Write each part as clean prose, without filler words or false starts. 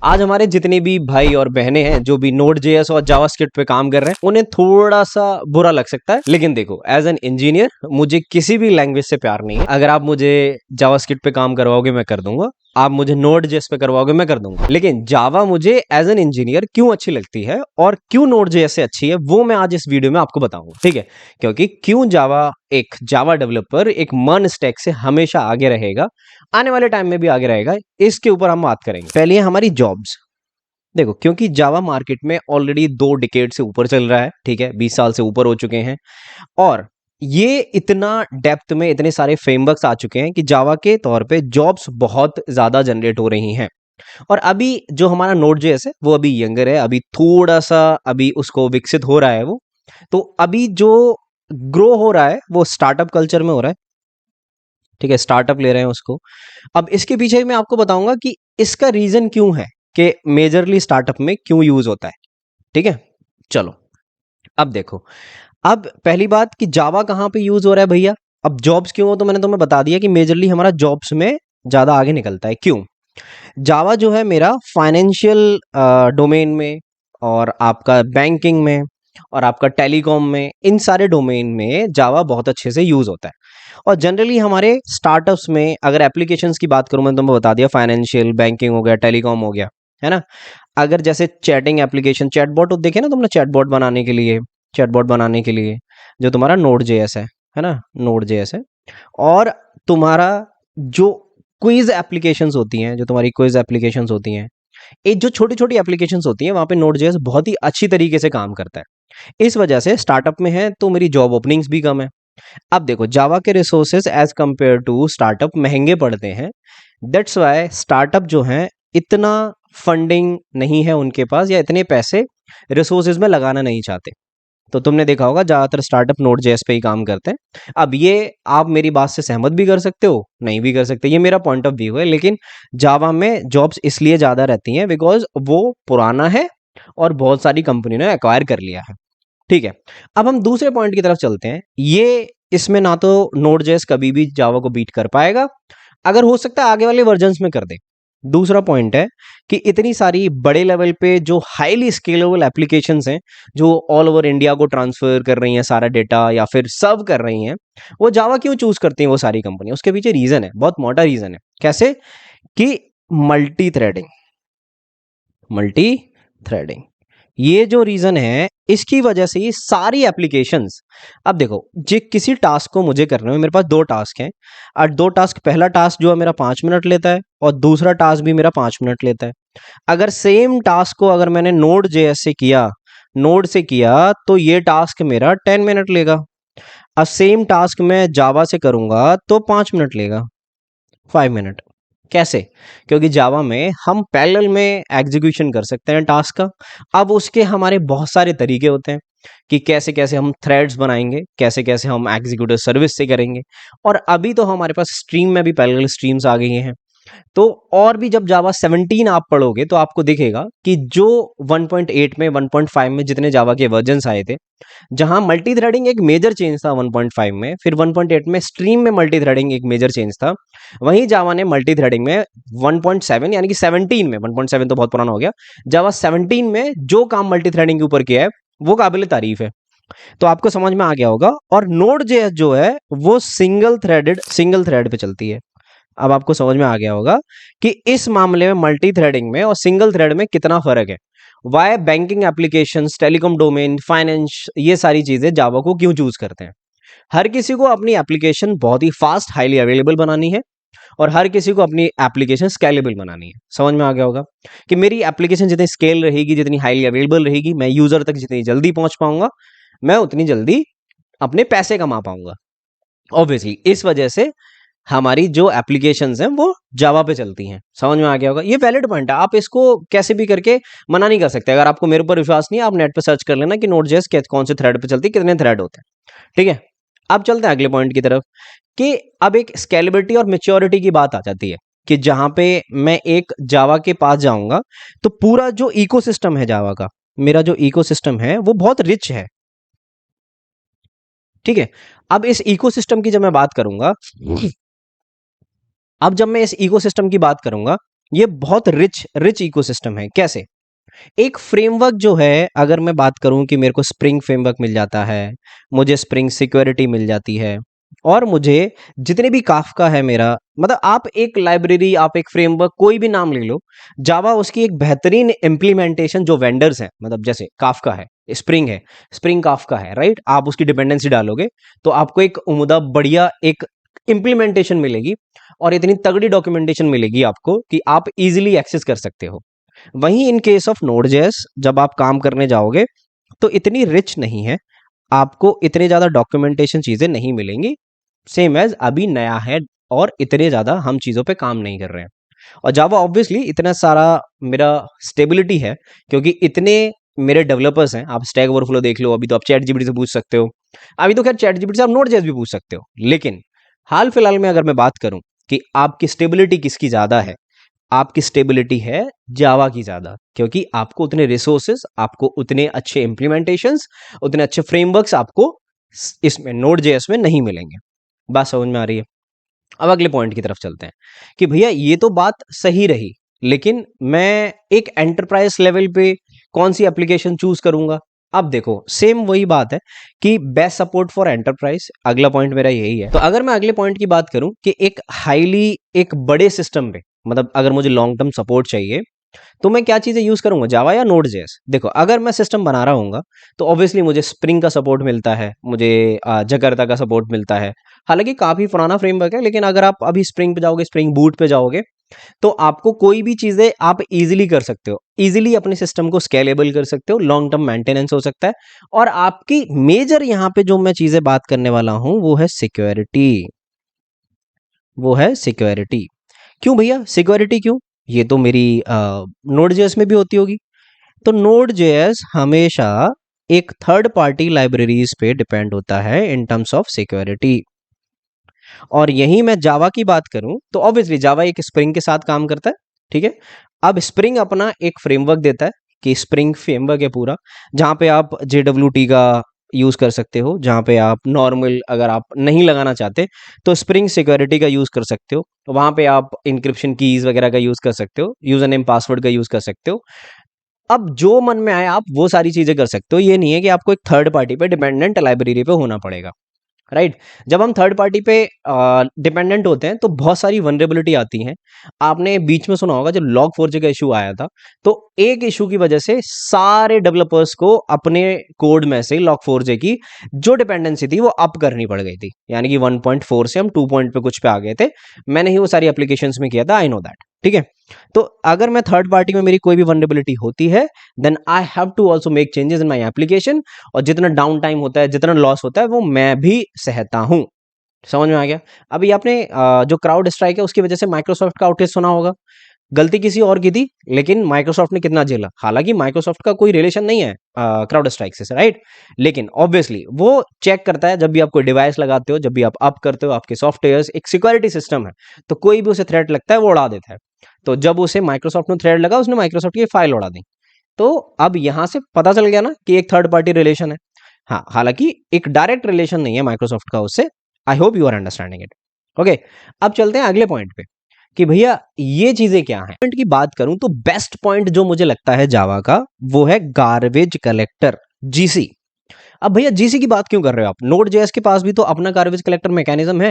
आज हमारे जितने भी भाई और बहनें हैं जो भी नोड जेएस और जावास्क्रिप्ट पे काम कर रहे हैं उन्हें थोड़ा सा बुरा लग सकता है, लेकिन देखो एज एन इंजीनियर मुझे किसी भी लैंग्वेज से प्यार नहीं है। अगर आप मुझे जावास्क्रिप्ट पे काम करवाओगे मैं कर दूंगा, आप मुझे नोड जेएस पे करवाओगे मैं कर दूंगा, लेकिन जावा मुझे एज एन इंजीनियर क्यों अच्छी लगती है और क्यों नोड जेएस से अच्छी है वो मैं आज इस वीडियो में आपको बताऊंगा। ठीक है, क्योंकि क्यों जावा एक जावा डेवलपर एक मर्न स्टैक से हमेशा आगे रहेगा, आने वाले टाइम में भी आगे रहेगा, इसके ऊपर हम बात करेंगे। पहले है हमारी जॉब्स। देखो क्योंकि जावा मार्केट में ऑलरेडी 2 डिकेड से ऊपर चल रहा है, ठीक है, 20 साल से ऊपर हो चुके हैं और ये इतना डेप्थ में इतने सारे फ्रेमवर्क्स आ चुके हैं कि जावा के तौर पे जॉब्स बहुत ज्यादा जनरेट हो रही हैं। और अभी जो हमारा नोड जेएस है वो अभी यंगर है, अभी थोड़ा सा अभी उसको विकसित हो रहा है वो, तो अभी जो ग्रो हो रहा है वो स्टार्टअप कल्चर में हो रहा है। ठीक है, स्टार्टअप ले रहे हैं उसको। अब इसके पीछे मैं आपको बताऊंगा कि इसका रीजन क्यों है कि मेजरली स्टार्टअप में क्यों यूज होता है। ठीक है, चलो अब देखो। अब पहली बात कि जावा कहाँ पे यूज हो रहा है भैया। अब जॉब्स क्यों हो तो मैंने तुम्हें बता दिया कि मेजरली हमारा जॉब्स में ज्यादा आगे निकलता है। क्यों? जावा जो है मेरा फाइनेंशियल डोमेन में और आपका बैंकिंग में और आपका टेलीकॉम में, इन सारे डोमेन में जावा बहुत अच्छे से यूज होता है। और जनरली हमारे स्टार्टअप्स में अगर एप्लीकेशंस की बात करूं, मैंने तुम्हें बता दिया फाइनेंशियल, बैंकिंग हो गया, टेलीकॉम हो गया, है ना। अगर जैसे चैटिंग एप्लीकेशन, चैटबॉट देखे ना तुमने, चैटबॉट बनाने के लिए, चैटबॉट बनाने के लिए जो तुम्हारा नोड जेएस है ना, नोड जेएस है। और तुम्हारा जो क्विज एप्लीकेशंस होती हैं, जो तुम्हारी क्विज एप्लीकेशंस होती हैं, ये जो छोटी छोटी एप्लीकेशंस होती हैं, वहां पे नोड जेएस बहुत ही अच्छी तरीके से काम करता है। इस वजह से स्टार्टअप में है तो मेरी जॉब ओपनिंग्स भी कम है। अब देखो जावा के resources as compare to startup महंगे पड़ते हैं। दैट्स वाई स्टार्टअप जो हैं इतना फंडिंग नहीं है उनके पास, या इतने पैसे रिसोर्सेज में लगाना नहीं चाहते। तो तुमने देखा होगा ज्यादातर स्टार्टअप नोड जेएस पे ही काम करते हैं। अब ये आप मेरी बात से सहमत भी कर सकते हो, नहीं भी कर सकते, ये मेरा पॉइंट ऑफ व्यू है, लेकिन जावा में जॉब्स इसलिए ज्यादा रहती हैं बिकॉज वो पुराना है और बहुत सारी कंपनी ने एक्वायर कर लिया है। ठीक है, अब हम दूसरे पॉइंट की तरफ चलते हैं। ये इसमें ना तो नोड जेएस कभी भी जावा को बीट कर पाएगा, अगर हो सकता है आगे वाले वर्जन्स में कर दे। दूसरा पॉइंट है कि इतनी सारी बड़े लेवल पे जो हाईली स्केलेबल एप्लीकेशंस हैं, जो ऑल ओवर इंडिया को ट्रांसफर कर रही हैं सारा डेटा या फिर सर्व कर रही हैं, वो जावा क्यों चूज करती हैं वो सारी कंपनी? उसके पीछे रीजन है, बहुत मोटा रीजन है। कैसे? कि मल्टी थ्रेडिंग, मल्टी थ्रेडिंग, ये जो रीजन है इसकी वजह से ये सारी एप्लीकेशंस। अब देखो जे किसी टास्क को मुझे करने में मेरे पास 2 टास्क हैं, और 2 टास्क, पहला टास्क जो है मेरा 5 मिनट लेता है और दूसरा टास्क भी मेरा 5 मिनट लेता है। अगर सेम टास्क को अगर मैंने नोड जेएस से किया, नोड से किया, तो ये टास्क मेरा 10 मिनट लेगा। अब सेम टास्क मैं जावा से करूंगा तो 5 मिनट लेगा, 5 मिनट। कैसे? क्योंकि जावा में हम पैरेलल में एग्जीक्यूशन कर सकते हैं टास्क का। अब उसके हमारे बहुत सारे तरीके होते हैं कि कैसे कैसे हम थ्रेड्स बनाएंगे, कैसे कैसे हम एग्जीक्यूटिव सर्विस से करेंगे। और अभी तो हमारे पास स्ट्रीम में भी पैरेलल स्ट्रीम्स आ गई हैं। तो और भी जब जावा 17 आप पढ़ोगे तो आपको दिखेगा कि जो 1.8 में, 1.5 में जितने जावा के वर्जन्स आए थे, जहां मल्टी थ्रेडिंग एक मेजर चेंज था 1.5 में, फिर 1.8 में स्ट्रीम में मल्टी थ्रेडिंग एक मेजर चेंज था, वहीं जावा ने मल्टी थ्रेडिंग में 1.7 यानी कि 17 में, 1.7 तो बहुत पुराना हो गया, जावा 17 में जो काम मल्टी थ्रेडिंग के ऊपर किया है वो काबिल तारीफ है। तो आपको समझ में आ गया होगा। और नोड जेएस जो है वो सिंगल थ्रेड पे चलती है। अब आपको समझ में आ गया होगा कि इस मामले में मल्टी थ्रेडिंग में और सिंगल थ्रेड में कितना फर्क है। Why banking applications, telecom domain, finance, ये सारी चीजें जावा को क्यों चूज करते हैं? हर किसी को अपनी एप्लीकेशन बहुत ही फास्ट, हाईली अवेलेबल बनानी है, और हर किसी को अपनी एप्लीकेशन स्केलेबल बनानी है। समझ में आ गया होगा कि मेरी एप्लीकेशन जितनी स्केल रहेगी, जितनी हाईली अवेलेबल रहेगी, मैं यूजर तक जितनी जल्दी पहुंच पाऊंगा, मैं उतनी जल्दी अपने पैसे कमा पाऊंगा। ऑब्वियसली इस वजह से हमारी जो एप्लीकेशंस हैं वो जावा पे चलती हैं। समझ में आ गया होगा, ये वैलिड पॉइंट है, आप इसको कैसे भी करके मना नहीं कर सकते। अगर आपको मेरे ऊपर विश्वास नहीं है, आप नेट पे सर्च कर लेना कि नोड.js कौन से थ्रेड पे चलती है, कितने थ्रेड होते हैं। ठीक है, अब चलते हैं अगले पॉइंट की तरफ कि अब एक स्केलेबिलिटी और मेच्योरिटी की बात आ जाती है कि जहां पे मैं एक जावा के पास जाऊंगा तो पूरा जो इकोसिस्टम है जावा का, मेरा जो इकोसिस्टम है वो बहुत रिच है। ठीक है, अब इस इकोसिस्टम की जब मैं बात करूंगा, अब जब मैं इस इकोसिस्टम की बात करूंगा ये बहुत रिच रिच इकोसिस्टम है। कैसे? एक फ्रेमवर्क जो है, अगर मैं बात करूं कि मेरे को स्प्रिंग फ्रेमवर्क मिल जाता है, मुझे स्प्रिंग सिक्योरिटी मिल जाती है, और मुझे जितने भी काफका है मेरा, मतलब आप एक लाइब्रेरी, आप एक फ्रेमवर्क, कोई भी नाम ले लो, जावा उसकी एक बेहतरीन इम्प्लीमेंटेशन जो वेंडर्स हैं, मतलब जैसे काफका है, स्प्रिंग है, स्प्रिंग काफका है, राइट, आप उसकी डिपेंडेंसी डालोगे तो आपको एक उम्दा बढ़िया एक इम्प्लीमेंटेशन मिलेगी और इतनी तगड़ी डॉक्यूमेंटेशन मिलेगी आपको कि आप इजीली एक्सेस कर सकते हो। वहीं इन केस ऑफ नोड.जेएस जब आप काम करने जाओगे तो इतनी रिच नहीं है, आपको इतने ज़्यादा डॉक्यूमेंटेशन चीज़ें नहीं मिलेंगी, सेम एज़ अभी नया है और इतने ज़्यादा हम चीज़ों पे काम नहीं कर रहे हैं। और जावा ऑब्वियसली इतना सारा मेरा स्टेबिलिटी है क्योंकि इतने मेरे डेवलपर्स हैं। आप स्टैक ओवरफ्लो देख लो, अभी तो आप चैट जीपीटी से पूछ सकते हो, अभी तो खैर चैट जीपीटी से आप नोड.जेएस भी पूछ सकते हो, लेकिन हाल फिलहाल में अगर मैं बात करूं कि आपकी स्टेबिलिटी किसकी ज़्यादा है, आपकी स्टेबिलिटी है जावा की ज़्यादा, क्योंकि आपको उतने रिसोर्सेज, आपको उतने अच्छे इंप्लीमेंटेशंस, उतने अच्छे फ्रेमवर्क्स आपको इसमें नोड.जेएस में नहीं मिलेंगे। बात समझ में आ रही है? अब अगले पॉइंट की तरफ चलते हैं कि भैया ये तो बात सही रही, लेकिन मैं एक एंटरप्राइज लेवल पे कौन सी एप्लीकेशन चूज करूंगा? अब देखो सेम वही बात है कि बेस्ट सपोर्ट फॉर एंटरप्राइज, अगला पॉइंट मेरा यही है। तो अगर मैं अगले पॉइंट की बात करूं कि एक हाईली, एक बड़े सिस्टम पे, मतलब अगर मुझे लॉन्ग टर्म सपोर्ट चाहिए तो मैं क्या चीज़ें यूज़ करूँगा, जावा या नोड.जेएस? देखो अगर मैं सिस्टम बना रहा हूँगा तो ऑब्वियसली मुझे स्प्रिंग का सपोर्ट मिलता है, मुझे जकार्ता का सपोर्ट मिलता है। हालांकि काफ़ी पुराना फ्रेमवर्क है, लेकिन अगर आप अभी स्प्रिंग पे जाओगे, स्प्रिंग बूट पे जाओगे, तो आपको कोई भी चीज़ें आप इजीली कर सकते हो, इजीली अपने सिस्टम को स्केलेबल कर सकते हो, लॉन्ग टर्म मेंटेनेंस हो सकता है। और आपकी मेजर यहाँ पे जो मैं चीज़ें बात करने वाला हूँ वो है सिक्योरिटी, वो है सिक्योरिटी। क्यों भैया सिक्योरिटी क्यों? ये तो मेरी नोड.जेएस में भी होती होगी। तो नोड.जेएस हमेशा एक थर्ड पार्टी लाइब्रेरीज पे डिपेंड होता है इन टर्म्स ऑफ सिक्योरिटी। और यहीं मैं जावा की बात करूं तो ऑब्वियसली जावा एक स्प्रिंग के साथ काम करता है, ठीक है। अब स्प्रिंग अपना एक फ्रेमवर्क देता है कि स्प्रिंग फ्रेमवर्क है पूरा, जहां पे आप JWT का यूज कर सकते हो, जहां पे आप नॉर्मल अगर आप नहीं लगाना चाहते तो स्प्रिंग सिक्योरिटी का यूज कर सकते हो, वहां पे आप इंक्रिप्शन कीज वगैरह का यूज कर सकते हो, यूजर नेम पासवर्ड का यूज कर सकते हो। अब जो मन में आए आप वो सारी चीजें कर सकते हो, ये नहीं है कि आपको एक थर्ड पार्टी पे डिपेंडेंट लाइब्रेरी पे होना पड़ेगा, राइट। जब हम थर्ड पार्टी पे डिपेंडेंट होते हैं तो बहुत सारी वनरेबिलिटी आती हैं। आपने बीच में सुना होगा जब log4j का इशू आया था, तो एक इशू की वजह से सारे डेवलपर्स को अपने कोड में से log4j की जो डिपेंडेंसी थी वो अप करनी पड़ गई थी, यानी कि 1.4 से हम 2 पॉइंट पे कुछ पे आ गए थे। मैंने ही वो सारी एप्लीकेशंस में किया था, आई नो दैट, ठीक है। तो अगर मैं थर्ड पार्टी में मेरी कोई भी वनरेबिलिटी होती है, then I have to also make changes in my application, और जितना डाउन टाइम होता है, जितना लॉस होता है, वो मैं भी सहता हूं। समझ में आ गया? अभी आपने जो क्राउड स्ट्राइक है उसकी वजह से माइक्रोसॉफ्ट का आउटेज सुना होगा, गलती किसी और की थी, लेकिन माइक्रोसॉफ्ट ने कितना झेला। हालांकि माइक्रोसॉफ्ट का कोई रिलेशन नहीं है क्राउड स्ट्राइक से, राइट, लेकिन ऑब्वियसली वो चेक करता है जब भी आप कोई डिवाइस लगाते हो, जब भी आप अप करते हो आपके सॉफ्टवेयर, एक सिक्योरिटी सिस्टम है, तो कोई भी उसे थ्रेट लगता है वो उड़ा देता है। तो जब उसे माइक्रोसॉफ्ट ने थ्रेट लगा, उसने माइक्रोसॉफ्ट की फाइल उड़ा दी। तो अब यहां से पता चल गया ना कि एक थर्ड पार्टी रिलेशन है। हाँ, हालांकि एक डायरेक्ट रिलेशन नहीं है माइक्रोसॉफ्ट का उससे। I hope you are understanding it. Okay, अब चलते हैं अगले पॉइंट पे कि भैया ये चीजें क्या हैं। पॉइंट की बात करूं तो बेस्ट पॉइंट जो मुझे लगता है जावा का, वो है गार्बेज कलेक्टर, जीसी। अब भैया जीसी की बात क्यों कर रहे हो आप? नोड.जेएस के पास भी तो अपना गार्बेज कलेक्टर मैकेनिज्म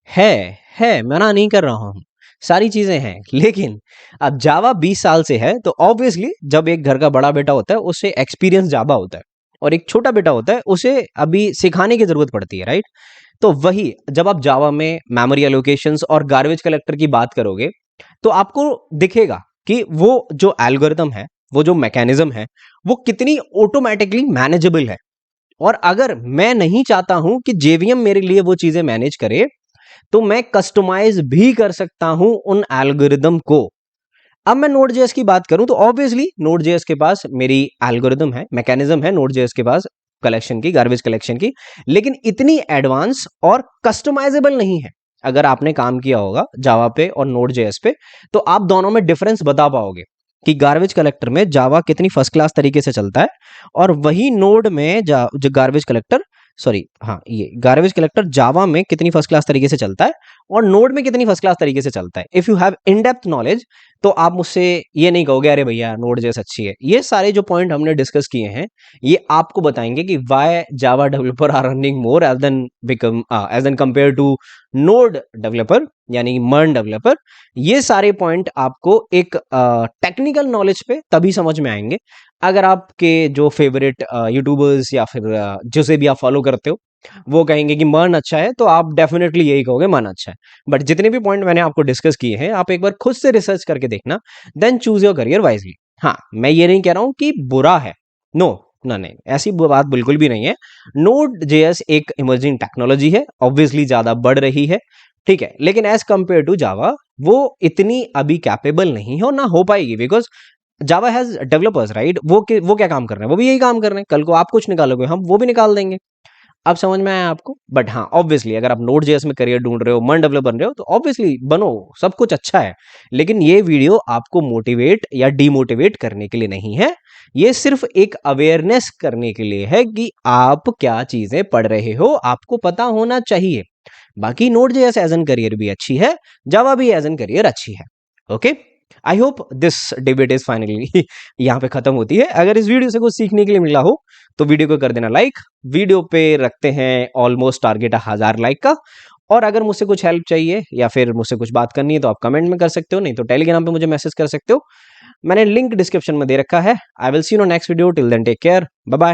है, मना नहीं कर रहा हूं, सारी चीजें हैं, लेकिन अब जावा 20 साल से है, तो ऑब्वियसली जब एक घर का बड़ा बेटा होता है उसे एक्सपीरियंस ज्यादा होता है, और एक छोटा बेटा होता है उसे अभी सिखाने की जरूरत पड़ती है, राइट। तो वही जब आप जावा में मेमोरी एलोकेशंस और गार्बेज कलेक्टर की बात करोगे तो आपको दिखेगा कि वो जो एल्गोरिथम है, वो जो मैकेनिज्म है, वो कितनी ऑटोमेटिकली मैनेजेबल है। और अगर मैं नहीं चाहता हूं कि जेवीएम मेरे लिए वो चीजें मैनेज करे, तो मैं कस्टमाइज भी कर सकता हूं उन एल्गोरिदम को। अब मैं नोड.जेएस की बात करूं तो ऑब्वियसली नोड.जेएस के पास मेरी एल्गोरिदम है, मैकेनिज्म है नोड.जेएस के पास कलेक्शन की, गार्बेज कलेक्शन की, लेकिन इतनी एडवांस और कस्टमाइजेबल नहीं है। अगर आपने काम किया होगा जावा पे और नोड.जेएस पे, तो आप दोनों में डिफरेंस बता पाओगे कि गार्बेज कलेक्टर में जावा कितनी फर्स्ट क्लास तरीके से चलता है, और वही नोड में जो गार्बेज कलेक्टर, सॉरी हाँ, ये गार्बेज कलेक्टर जावा में कितनी फर्स्ट क्लास तरीके से चलता है, और नोड में कितनी फर्स्ट क्लास तरीके से चलता है। If you have in depth knowledge तो आप मुझसे ये नहीं कहोगे अरे भैया नोड जेएस अच्छी है। ये सारे जो पॉइंट हमने डिस्कस किए हैं ये आपको बताएंगे कि why Java developer are earning more as then compare to Node developer यानी मर्न डेवलपर। ये सारे पॉइंट आपको एक टेक्निकल नॉलेज पे तभी समझ में आएंगे अगर आपके जो फेवरेट यूट्यूबर्स या फिर जिसे भी आप फॉलो करते हो वो कहेंगे कि मर्न अच्छा है तो आप डेफिनेटली यही कहोगे मर्न अच्छा है। बट जितने भी पॉइंट मैंने आपको डिस्कस किए हैं आप एक बार खुद से रिसर्च करके देखना, then choose your career wisely. हाँ, मैं ये नहीं कह रहा हूं कि बुरा है, नो ना, नहीं, ऐसी बात बिल्कुल भी नहीं है। नोड जेएस एक इमर्जिंग टेक्नोलॉजी है, ऑब्वियसली ज्यादा बढ़ रही है, ठीक है, लेकिन एज कंपेयर टू जावा वो इतनी अभी कैपेबल नहीं है और ना हो पाएगी, because Java has developers, right. वो क्या काम कर रहे हैं, वो भी यही काम कर रहे हैं। कल को आप कुछ निकालोगे हम वो भी निकाल देंगे। अब समझ में आया आपको। बट हाँ, ऑब्वियसली अगर आप नोड जेएस में करियर ढूंढ रहे हो, मन डेवलपर बन रहे हो, तो ऑब्वियसली बनो, सब कुछ अच्छा है। लेकिन ये वीडियो आपको मोटिवेट या डीमोटिवेट करने के लिए नहीं है, ये सिर्फ एक अवेयरनेस करने के लिए है कि आप क्या चीजें पढ़ रहे हो, आपको पता होना चाहिए। बाकी Node JS as an career भी अच्छी है, जावा भी एज एन करियर अच्छी है। Okay, I hope this debate is finally यहाँ पे खत्म होती है। अगर इस वीडियो से कुछ सीखने के लिए मिला हो तो वीडियो को कर देना लाइक। वीडियो पे रखते हैं ऑलमोस्ट टारगेट 1000 लाइक का। और अगर मुझसे कुछ हेल्प चाहिए या फिर मुझसे कुछ बात करनी है तो आप कमेंट में कर सकते हो, नहीं तो टेलीग्राम पे मुझे मैसेज कर सकते हो। मैंने लिंक डिस्क्रिप्शन में दे रखा है। I will see you in next video, till then take care, bye bye.